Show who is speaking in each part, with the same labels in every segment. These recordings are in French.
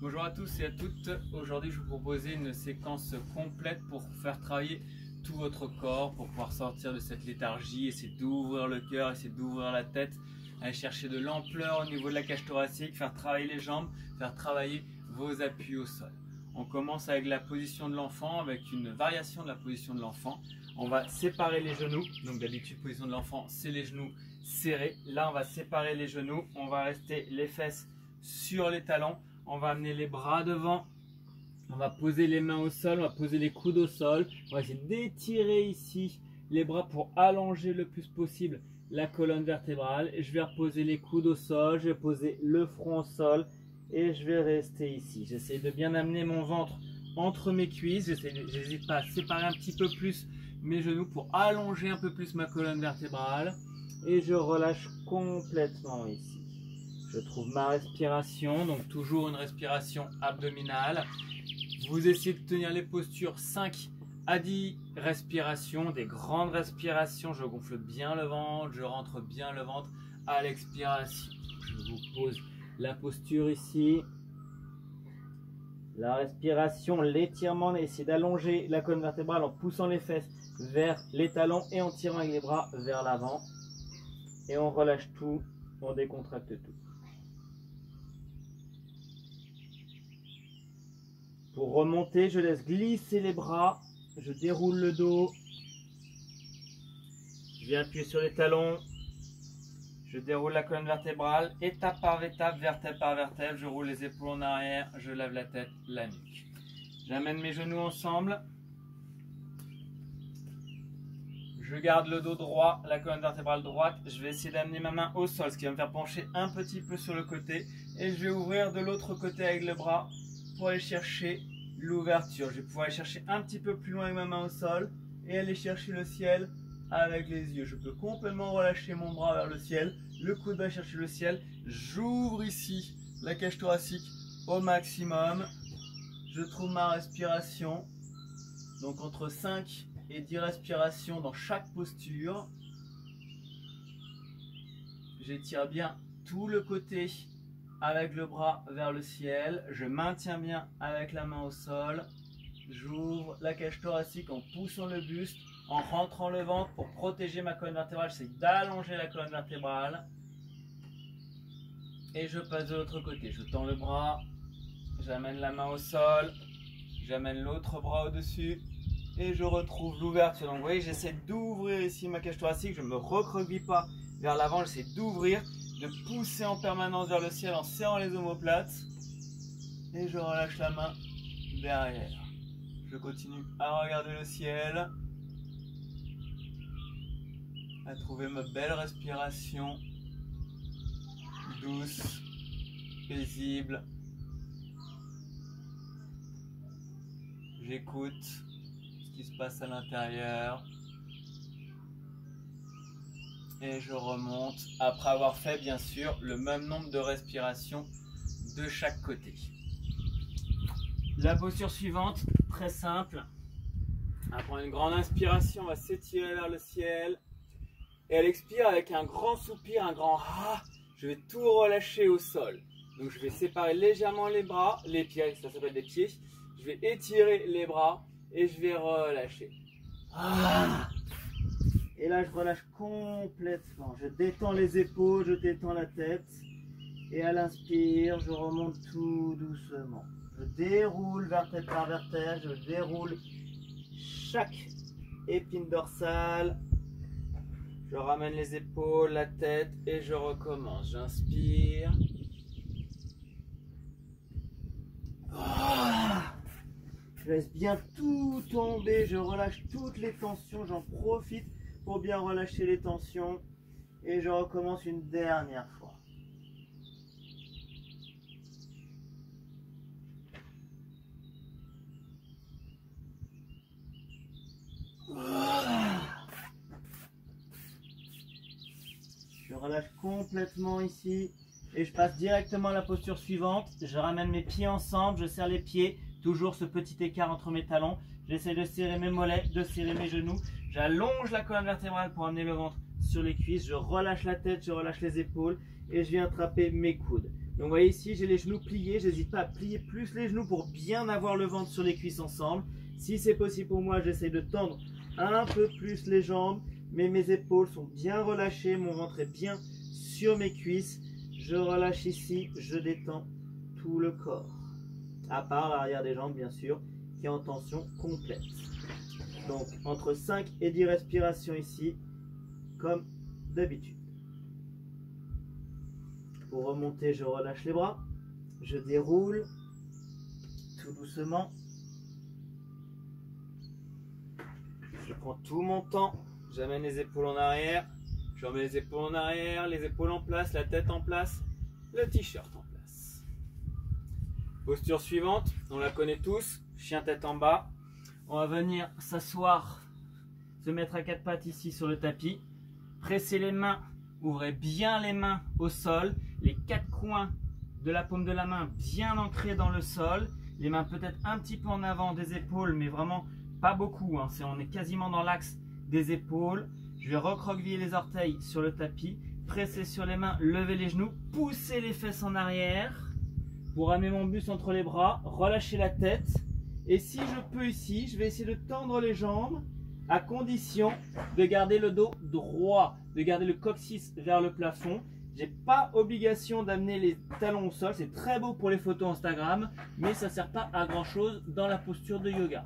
Speaker 1: Bonjour à tous et à toutes. Aujourd'hui, je vais vous proposer une séquence complète pour faire travailler tout votre corps, pour pouvoir sortir de cette léthargie, essayer d'ouvrir le cœur, essayer d'ouvrir la tête, aller chercher de l'ampleur au niveau de la cage thoracique, faire travailler les jambes, faire travailler vos appuis au sol. On commence avec la position de l'enfant, avec une variation de la position de l'enfant. On va séparer les genoux. Donc d'habitude, position de l'enfant, c'est les genoux serrés. Là, on va séparer les genoux. On va rester les fesses sur les talons. On va amener les bras devant. On va poser les mains au sol. On va poser les coudes au sol. On va essayer d'étirer ici les bras pour allonger le plus possible la colonne vertébrale. Et je vais reposer les coudes au sol. Je vais poser le front au sol. Et je vais rester ici. J'essaie de bien amener mon ventre entre mes cuisses. J'hésite pas à séparer un petit peu plus mes genoux pour allonger un peu plus ma colonne vertébrale. Et je relâche complètement ici. Je trouve ma respiration, donc toujours une respiration abdominale. Vous essayez de tenir les postures 5 à 10 respirations, des grandes respirations. Je gonfle bien le ventre, je rentre bien le ventre à l'expiration. Je vous pose la posture ici. La respiration, l'étirement, essayez d'allonger la colonne vertébrale en poussant les fesses vers les talons et en tirant avec les bras vers l'avant. Et on relâche tout, on décontracte tout. Pour remonter, je laisse glisser les bras, je déroule le dos, je viens appuyer sur les talons, je déroule la colonne vertébrale, étape par étape, vertèbre par vertèbre, je roule les épaules en arrière, je lève la tête, la nuque. J'amène mes genoux ensemble, je garde le dos droit, la colonne vertébrale droite, je vais essayer d'amener ma main au sol, ce qui va me faire pencher un petit peu sur le côté, et je vais ouvrir de l'autre côté avec le bras, pour aller chercher l'ouverture. Je vais pouvoir aller chercher un petit peu plus loin avec ma main au sol et aller chercher le ciel avec les yeux. Je peux complètement relâcher mon bras vers le ciel. Le coude va chercher le ciel. J'ouvre ici la cage thoracique au maximum. Je trouve ma respiration. Donc entre 5 et 10 respirations dans chaque posture. J'étire bien tout le côté avec le bras vers le ciel, je maintiens bien avec la main au sol, j'ouvre la cage thoracique en poussant le buste, en rentrant le ventre pour protéger ma colonne vertébrale, j'essaie d'allonger la colonne vertébrale et je passe de l'autre côté, je tends le bras, j'amène la main au sol, j'amène l'autre bras au-dessus et je retrouve l'ouverture. Donc vous voyez, j'essaie d'ouvrir ici ma cage thoracique, je ne me recroqueville pas vers l'avant, j'essaie d'ouvrir, de pousser en permanence vers le ciel en serrant les omoplates et je relâche la main derrière. Je continue à regarder le ciel, à trouver ma belle respiration douce, paisible. J'écoute ce qui se passe à l'intérieur. Et je remonte après avoir fait bien sûr le même nombre de respirations de chaque côté. La posture suivante, très simple. On va prendre une grande inspiration, on va s'étirer vers le ciel. Et à l'expire, avec un grand soupir, un grand ah, je vais tout relâcher au sol. Donc je vais séparer légèrement les bras, les pieds, ça s'appelle des pieds. Je vais étirer les bras et je vais relâcher. Ah. Et là, je relâche complètement. Je détends les épaules, je détends la tête. Et à l'inspire, je remonte tout doucement. Je déroule vertèbre par vertèbre. Je déroule chaque épine dorsale. Je ramène les épaules, la tête et je recommence. J'inspire. Je laisse bien tout tomber. Je relâche toutes les tensions. J'en profite pour bien relâcher les tensions et je recommence une dernière fois. Je relâche complètement ici et je passe directement à la posture suivante. Je ramène mes pieds ensemble, je serre les pieds, toujours ce petit écart entre mes talons. J'essaie de serrer mes mollets, de serrer mes genoux. J'allonge la colonne vertébrale pour amener le ventre sur les cuisses. Je relâche la tête, je relâche les épaules et je viens attraper mes coudes.
Speaker 2: Donc vous voyez ici, j'ai les genoux pliés. J'hésite pas à plier plus les genoux pour bien avoir le ventre sur les cuisses ensemble. Si c'est possible pour moi, j'essaie de tendre un peu plus les jambes. Mais mes épaules sont bien relâchées. Mon ventre est bien sur mes cuisses. Je relâche ici, je détends tout le corps. À part l'arrière des jambes, bien sûr, qui est en tension complète. Donc, entre 5 et 10 respirations ici, comme d'habitude. Pour remonter, je relâche les bras. Je déroule tout doucement. Je prends tout mon temps. J'amène les épaules en arrière. Je remets les épaules en arrière, les épaules en place, la tête en place, le t-shirt en place. Posture suivante, on la connaît tous. Chien tête en bas. On va venir s'asseoir, se mettre à quatre pattes ici sur le tapis. Pressez les mains, ouvrez bien les mains au sol. Les quatre coins de la paume de la main bien ancrés dans le sol. Les mains peut-être un petit peu en avant des épaules, mais vraiment pas beaucoup. Hein. On est quasiment dans l'axe des épaules. Je vais recroqueviller les orteils sur le tapis. Pressez sur les mains, levez les genoux, poussez les fesses en arrière. Pour amener mon buste entre les bras, relâchez la tête. Et si je peux ici, je vais essayer de tendre les jambes à condition de garder le dos droit, de garder le coccyx vers le plafond. J'ai pas obligation d'amener les talons au sol, c'est très beau pour les photos Instagram, mais ça ne sert pas à grand chose dans la posture de yoga.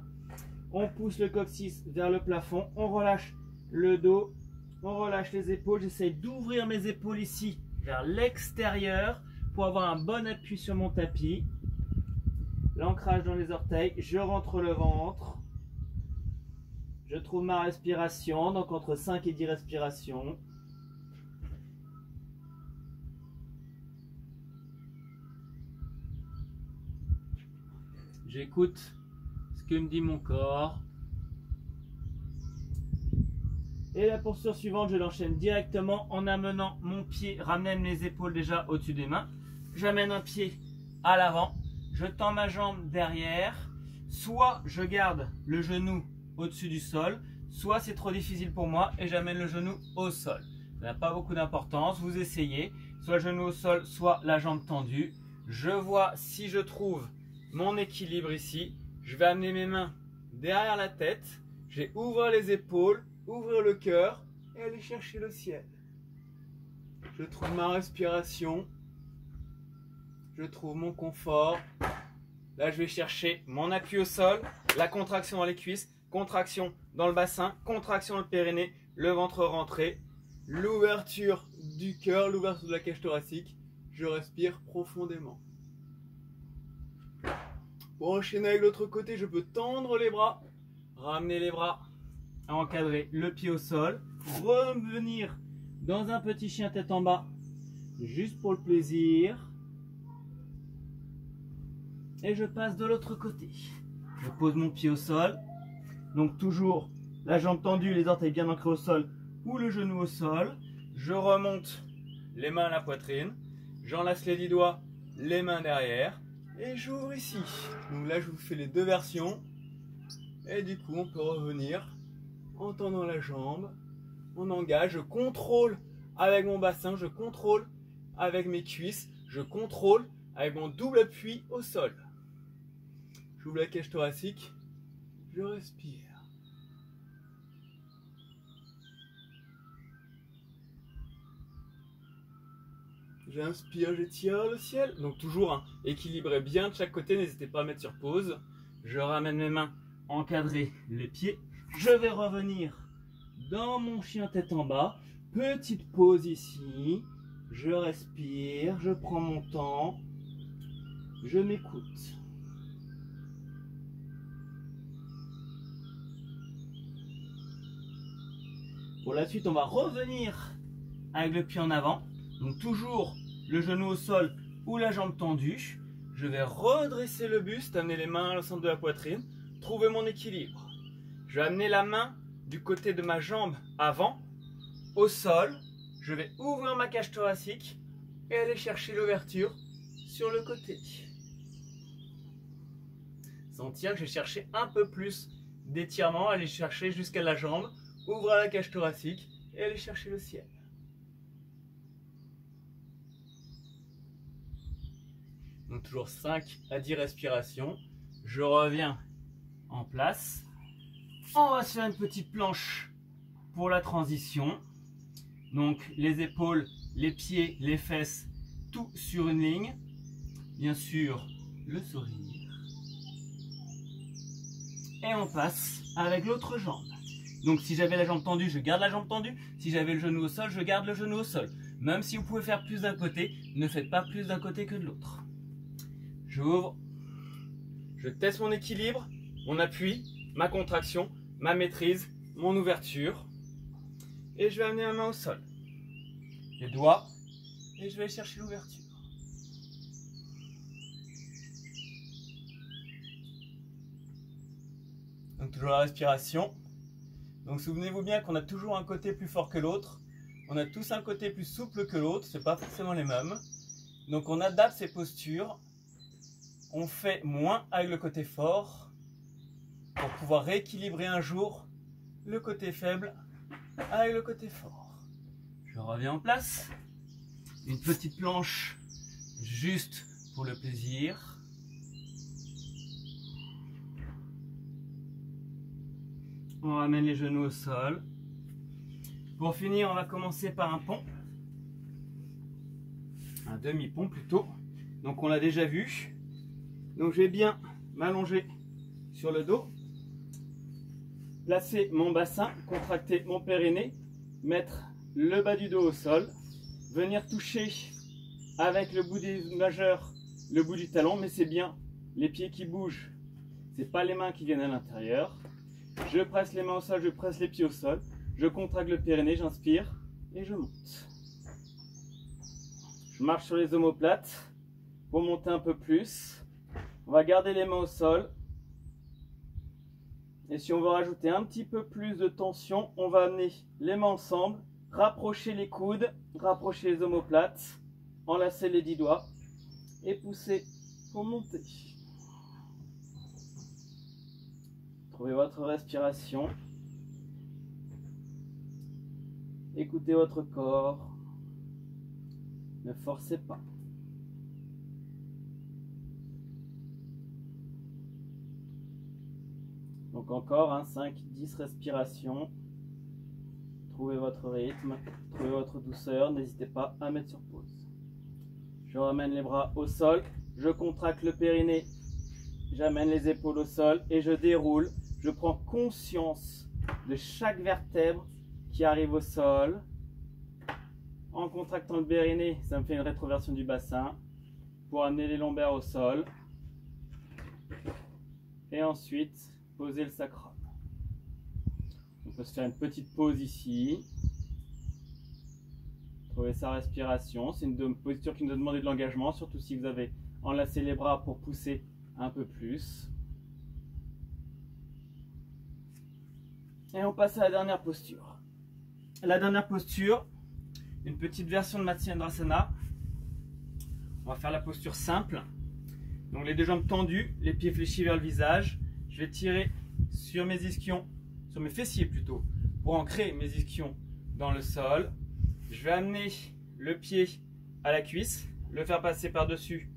Speaker 2: On pousse le coccyx vers le plafond, on relâche le dos, on relâche les épaules. J'essaie d'ouvrir mes épaules ici vers l'extérieur pour avoir un bon appui sur mon tapis. L'ancrage dans les orteils, je rentre le ventre. Je trouve ma respiration, donc entre 5 et 10 respirations. J'écoute ce que me dit mon corps. Et la posture suivante, je l'enchaîne directement en amenant mon pied, ramène les épaules déjà au-dessus des mains. J'amène un pied à l'avant, je tends ma jambe derrière. Soit je garde le genou au-dessus du sol, soit c'est trop difficile pour moi et j'amène le genou au sol. Ça n'a pas beaucoup d'importance, vous essayez, soit le genou au sol, soit la jambe tendue. Je vois si je trouve mon équilibre ici. Je vais amener mes mains derrière la tête, je vais ouvrir les épaules, ouvrir le cœur et aller chercher le ciel. Je trouve ma respiration, je trouve mon confort. Là, je vais chercher mon appui au sol, la contraction dans les cuisses, contraction dans le bassin, contraction dans le périnée, le ventre rentré, l'ouverture du cœur, l'ouverture de la cage thoracique. Je respire profondément. Pour enchaîner avec l'autre côté, je peux tendre les bras, ramener les bras, encadrer le pied au sol, revenir dans un petit chien tête en bas, juste pour le plaisir. Et je passe de l'autre côté. Je pose mon pied au sol. Donc toujours la jambe tendue, les orteils bien ancrés au sol ou le genou au sol. Je remonte les mains à la poitrine. J'enlace les 10 doigts, les mains derrière. Et j'ouvre ici. Donc là, je vous fais les deux versions. Et du coup, on peut revenir en tendant la jambe. On engage. Je contrôle avec mon bassin. Je contrôle avec mes cuisses. Je contrôle avec mon double appui au sol. J'ouvre la cage thoracique, je respire. J'inspire, j'étire le ciel. Donc toujours hein, équilibrez bien de chaque côté, n'hésitez pas à mettre sur pause. Je ramène mes mains, encadrer les pieds. Je vais revenir dans mon chien tête en bas. Petite pause ici. Je respire, je prends mon temps. Je m'écoute. Pour la suite, on va revenir avec le pied en avant. Donc toujours le genou au sol ou la jambe tendue. Je vais redresser le buste, amener les mains au centre de la poitrine, trouver mon équilibre. Je vais amener la main du côté de ma jambe avant, au sol. Je vais ouvrir ma cage thoracique et aller chercher l'ouverture sur le côté. Sentir que je vais chercher un peu plus d'étirement, aller chercher jusqu'à la jambe. Ouvrir la cage thoracique et aller chercher le ciel.
Speaker 1: Donc toujours 5 à 10 respirations. Je reviens en place. On va se faire une petite planche pour la transition. Donc les épaules, les pieds, les fesses, tout sur une ligne. Bien sûr, le sourire. Et on passe avec l'autre jambe. Donc si j'avais la jambe tendue, je garde la jambe tendue. Si j'avais le genou au sol, je garde le genou au sol. Même si vous pouvez faire plus d'un côté, ne faites pas plus d'un côté que de l'autre. J'ouvre. Je teste mon équilibre, mon appui, ma contraction, ma maîtrise, mon ouverture. Et je vais amener ma main au sol. Les doigts. Et je vais chercher l'ouverture. Donc toujours la respiration. Donc souvenez-vous bien qu'on a toujours un côté plus fort que l'autre. On a tous un côté plus souple que l'autre, ce n'est pas forcément les mêmes. Donc on adapte ces postures. On fait moins avec le côté fort pour pouvoir rééquilibrer un jour le côté faible avec le côté fort. Je reviens en place. Une petite planche juste pour le plaisir. On ramène les genoux au sol. Pour finir, on va commencer par un pont. Un demi-pont plutôt. Donc on l'a déjà vu. Donc je vais bien m'allonger sur le dos. Placer mon bassin, contracter mon périnée. Mettre le bas du dos au sol. Venir toucher avec le bout des majeurs, le bout du talon. Mais c'est bien les pieds qui bougent. C'est pas les mains qui viennent à l'intérieur. Je presse les mains au sol, je presse les pieds au sol. Je contracte le périnée, j'inspire et je monte. Je marche sur les omoplates pour monter un peu plus. On va garder les mains au sol. Et si on veut rajouter un petit peu plus de tension, on va amener les mains ensemble, rapprocher les coudes, rapprocher les omoplates, enlacer les 10 doigts et pousser pour monter. Trouvez votre respiration. Écoutez votre corps. Ne forcez pas. Donc encore 5-10 respirations. Trouvez votre rythme, trouvez votre douceur. N'hésitez pas à mettre sur pause. Je ramène les bras au sol. Je contracte le périnée. J'amène les épaules au sol et je déroule. Je prends conscience de chaque vertèbre qui arrive au sol. En contractant le périnée, ça me fait une rétroversion du bassin pour amener les lombaires au sol. Et ensuite, poser le sacrum. On peut se faire une petite pause ici. Trouver sa respiration. C'est une posture qui nous a demandé de l'engagement, surtout si vous avez enlacé les bras pour pousser un peu plus. Et on passe à la dernière posture. La dernière posture, une petite version de Matsyendrasana. On va faire la posture simple. Donc les deux jambes tendues, les pieds fléchis vers le visage. Je vais tirer sur mes ischions, sur mes fessiers plutôt, pour ancrer mes ischions dans le sol. Je vais amener le pied à la cuisse, le faire passer par-dessus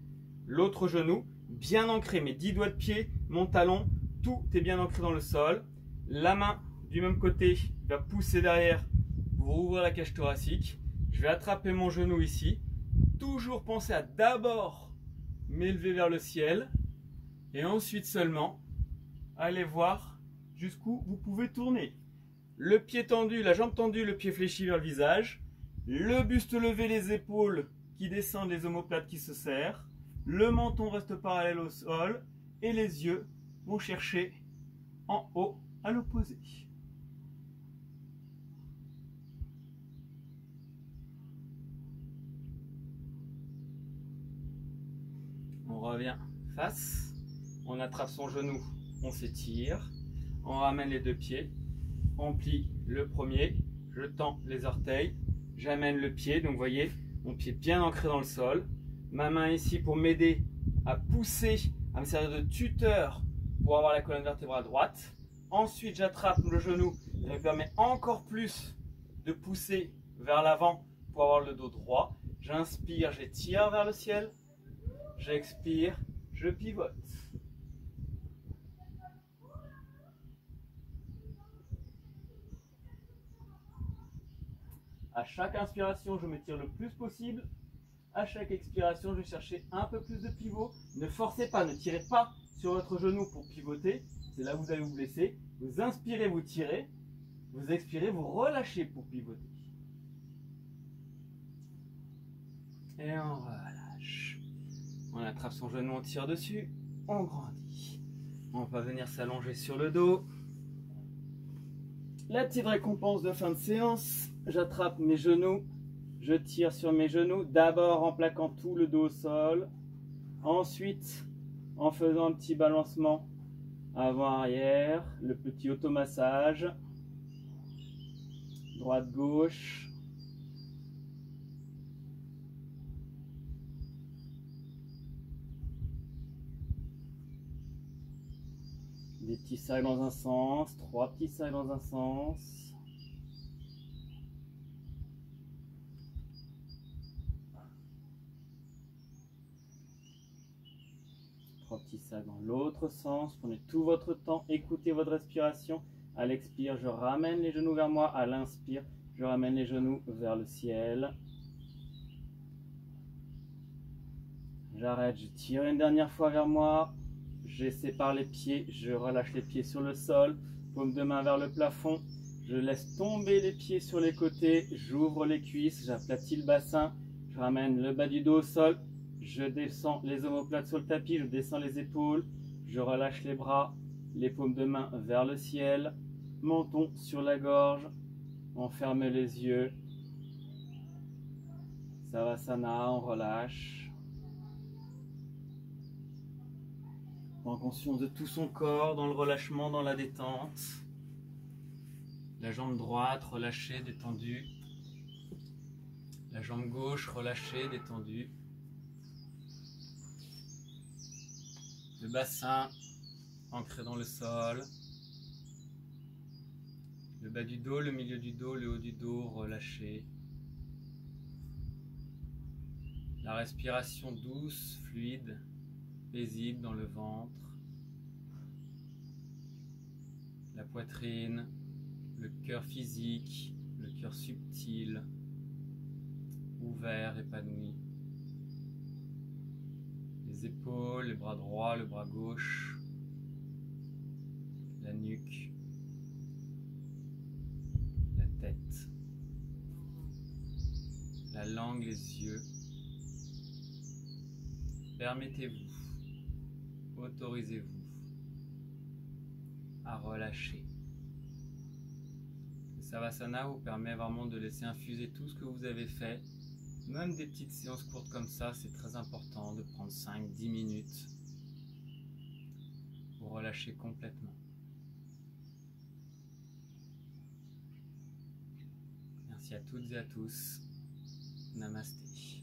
Speaker 1: l'autre genou, bien ancré, mes 10 doigts de pied, mon talon, tout est bien ancré dans le sol. La main du même côté va pousser derrière pour ouvrir la cage thoracique. Je vais attraper mon genou ici. Toujours penser à d'abord m'élever vers le ciel et ensuite seulement aller voir jusqu'où vous pouvez tourner. Le pied tendu, la jambe tendue, le pied fléchi vers le visage. Le buste levé, les épaules qui descendent, les omoplates qui se serrent. Le menton reste parallèle au sol et les yeux vont chercher en haut à l'opposé. On revient face, on attrape son genou, on s'étire, on ramène les deux pieds, on plie le premier, je tends les orteils, j'amène le pied, donc vous voyez, mon pied bien ancré dans le sol, ma main ici pour m'aider à pousser, à me servir de tuteur pour avoir la colonne vertébrale droite. Ensuite, j'attrape le genou, ça me permet encore plus de pousser vers l'avant pour avoir le dos droit. J'inspire, j'étire vers le ciel.
Speaker 2: j'expire, je pivote. À chaque inspiration, je me tire le plus possible. À chaque expiration, je vais chercher un peu plus de pivot. Ne forcez pas, ne tirez pas sur votre genou pour pivoter. C'est là où vous allez vous blesser. Vous inspirez, vous tirez. Vous expirez, vous relâchez pour pivoter. Et on relâche. On attrape son genou, on tire dessus. On grandit. On va venir s'allonger sur le dos. La petite récompense de fin de séance. J'attrape mes genoux. Je tire sur mes genoux. D'abord en plaquant tout le dos au sol. Ensuite, en faisant un petit balancement avant-arrière. Le petit automassage. Droite-gauche. Des petits cercles dans un sens, 3 petits cercles dans un sens. Trois petits cercles dans l'autre sens. Prenez tout votre temps, écoutez votre respiration. À l'expire, je ramène les genoux vers moi. À l'inspire, je ramène les genoux vers le ciel. J'arrête, je tire une dernière fois vers moi. Je sépare les pieds, je relâche les pieds sur le sol. Paume de main vers le plafond. Je laisse tomber les pieds sur les côtés. J'ouvre les cuisses, j'aplatis le bassin. Je ramène le bas du dos au sol. Je descends les omoplates sur le tapis, je descends les épaules. Je relâche les bras, les paumes de main vers le ciel. Menton sur la gorge. On ferme les yeux. Savasana, on relâche. Prends conscience de tout son corps, dans le relâchement, dans la détente. La jambe droite relâchée, détendue. La jambe gauche relâchée, détendue. Le bassin ancré dans le sol. Le bas du dos, le milieu du dos, le haut du dos relâché. La respiration douce, fluide, paisible dans le ventre. La poitrine, le cœur physique, le cœur subtil, ouvert, épanoui. Les épaules, les bras droits, le bras gauche, la nuque, la tête, la langue, les yeux. Permettez-vous, autorisez-vous à relâcher. Le Savasana vous permet vraiment de laisser infuser tout ce que vous avez fait. Même des petites séances courtes comme ça, c'est très important de prendre 5-10 minutes pour relâcher complètement. Merci à toutes et à tous. Namasté.